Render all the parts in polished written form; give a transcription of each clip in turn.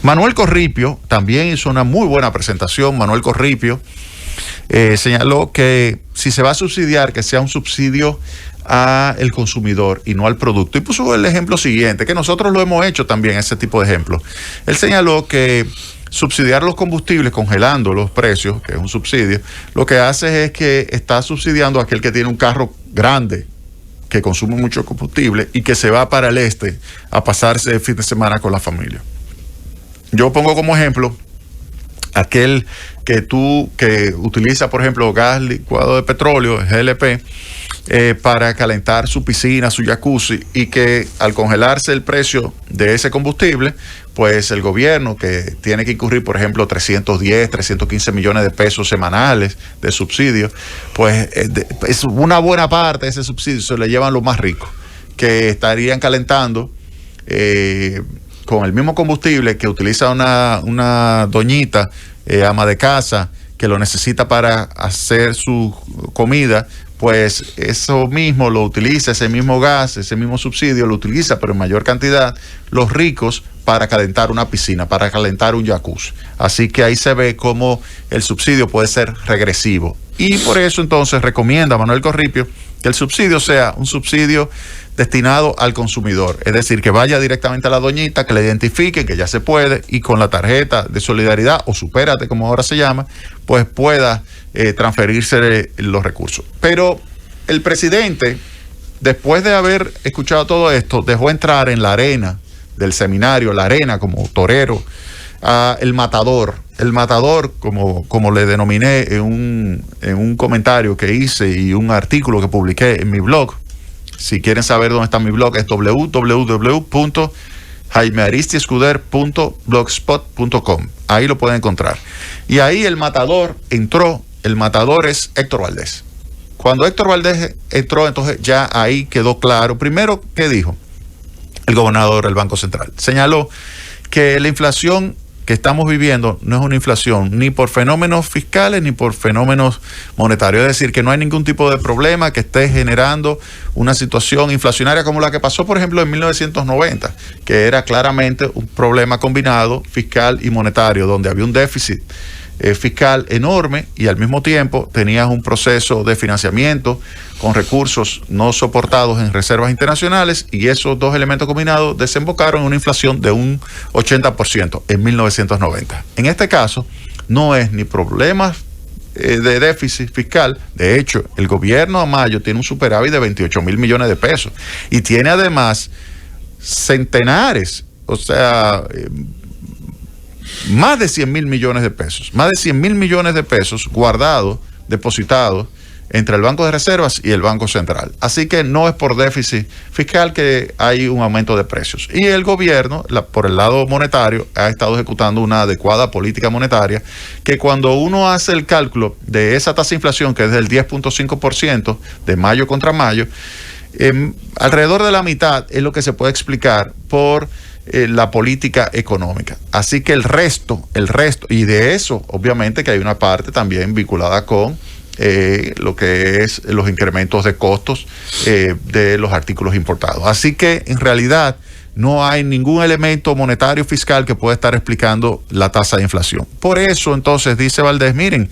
Manuel Corripio también hizo una muy buena presentación. Manuel Corripio señaló que si se va a subsidiar, que sea un subsidio al consumidor y no al producto. Y puso el ejemplo siguiente, que nosotros lo hemos hecho también, ese tipo de ejemplos. Él señaló que subsidiar los combustibles congelando los precios, que es un subsidio, lo que hace es que está subsidiando a aquel que tiene un carro grande, que consume mucho combustible y que se va para el este a pasarse el fin de semana con la familia. Yo pongo como ejemplo aquel que utiliza, por ejemplo, gas licuado de petróleo, GLP, para calentar su piscina, su jacuzzi, y que al congelarse el precio de ese combustible, pues el gobierno, que tiene que incurrir, por ejemplo, 315 millones de pesos semanales de subsidio, pues es una buena parte de ese subsidio se le llevan los más ricos, que estarían calentando con el mismo combustible que utiliza una doñita, ama de casa, que lo necesita para hacer su comida. Pues eso mismo lo utiliza, ese mismo gas, ese mismo subsidio lo utiliza, pero en mayor cantidad, los ricos para calentar una piscina, para calentar un jacuzzi. Así que ahí se ve cómo el subsidio puede ser regresivo. Y por eso entonces recomienda Manuel Corripio que el subsidio sea un subsidio destinado al consumidor, es decir, que vaya directamente a la doñita, que le identifiquen que ya se puede, y con la tarjeta de solidaridad o supérate, como ahora se llama, pues pueda transferirse los recursos. Pero el presidente, después de haber escuchado todo esto, dejó entrar en la arena del seminario, la arena como torero, a el matador, como le denominé en un comentario que hice y un artículo que publiqué en mi blog. Si quieren saber dónde está mi blog, es www.jaimearistiescuder.blogspot.com. Ahí lo pueden encontrar. Y ahí el matador entró. El matador es Héctor Valdés. Cuando Héctor Valdés entró, entonces ya ahí quedó claro. Primero, ¿qué dijo el gobernador del Banco Central? Señaló que la inflación que estamos viviendo no es una inflación ni por fenómenos fiscales ni por fenómenos monetarios. Es decir, que no hay ningún tipo de problema que esté generando una situación inflacionaria como la que pasó, por ejemplo, en 1990, que era claramente un problema combinado fiscal y monetario, donde había un déficit fiscal enorme y al mismo tiempo tenías un proceso de financiamiento con recursos no soportados en reservas internacionales, y esos dos elementos combinados desembocaron en una inflación de un 80% en 1990. En este caso no es ni problemas de déficit fiscal. De hecho, el gobierno a mayo tiene un superávit de 28,000 millones de pesos y tiene además centenares, o sea, más de 100,000 millones de pesos, más de 100,000 millones de pesos guardados, depositados entre el Banco de Reservas y el Banco Central. Así que no es por déficit fiscal que hay un aumento de precios. Y el gobierno, por el lado monetario, ha estado ejecutando una adecuada política monetaria, que cuando uno hace el cálculo de esa tasa de inflación, que es del 10.5% de mayo contra mayo, alrededor de la mitad es lo que se puede explicar por la política económica. Así que el resto, y de eso obviamente que hay una parte también vinculada con lo que es los incrementos de costos de los artículos importados. Así que en realidad no hay ningún elemento monetario fiscal que pueda estar explicando la tasa de inflación. Por eso entonces dice Valdés, miren,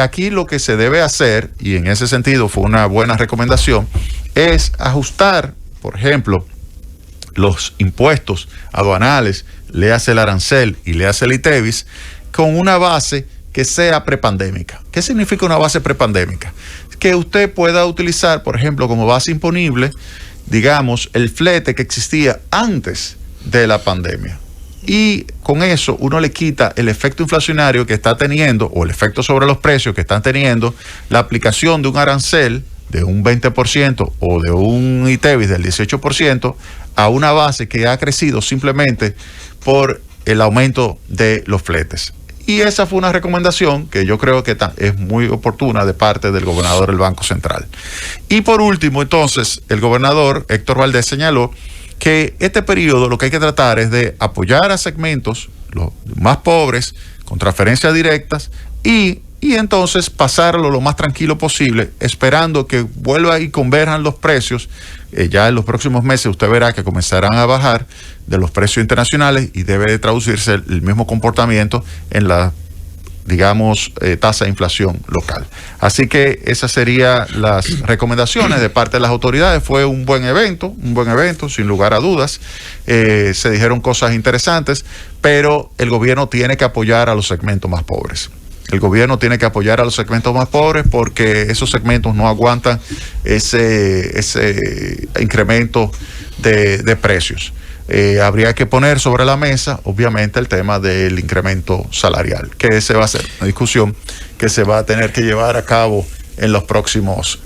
aquí lo que se debe hacer, y en ese sentido fue una buena recomendación, es ajustar, por ejemplo, los impuestos aduanales, le hace el arancel y le hace el ITEVIS, con una base que sea prepandémica. ¿Qué significa una base prepandémica? Que usted pueda utilizar, por ejemplo, como base imponible, digamos, el flete que existía antes de la pandemia. Y con eso uno le quita el efecto inflacionario que está teniendo, o el efecto sobre los precios que están teniendo, la aplicación de un arancel de un 20% o de un ITEVIS del 18% a una base que ha crecido simplemente por el aumento de los fletes. Y esa fue una recomendación que yo creo que es muy oportuna de parte del gobernador del Banco Central. Y por último, entonces, el gobernador Héctor Valdés señaló que este periodo lo que hay que tratar es de apoyar a segmentos los más pobres con transferencias directas y y entonces pasarlo lo más tranquilo posible, esperando que vuelva y converjan los precios. Ya en los próximos meses usted verá que comenzarán a bajar de los precios internacionales y debe de traducirse el mismo comportamiento en la, digamos, tasa de inflación local. Así que esas serían las recomendaciones de parte de las autoridades. Fue un buen evento, sin lugar a dudas. Se dijeron cosas interesantes, pero el gobierno tiene que apoyar a los segmentos más pobres. El gobierno tiene que apoyar a los segmentos más pobres porque esos segmentos no aguantan ese incremento de precios. Habría que poner sobre la mesa, obviamente, el tema del incremento salarial, que ese va a ser una discusión que se va a tener que llevar a cabo en los próximos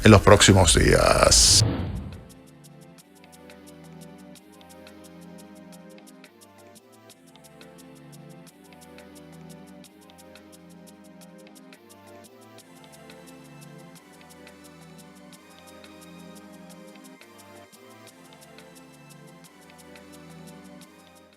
días.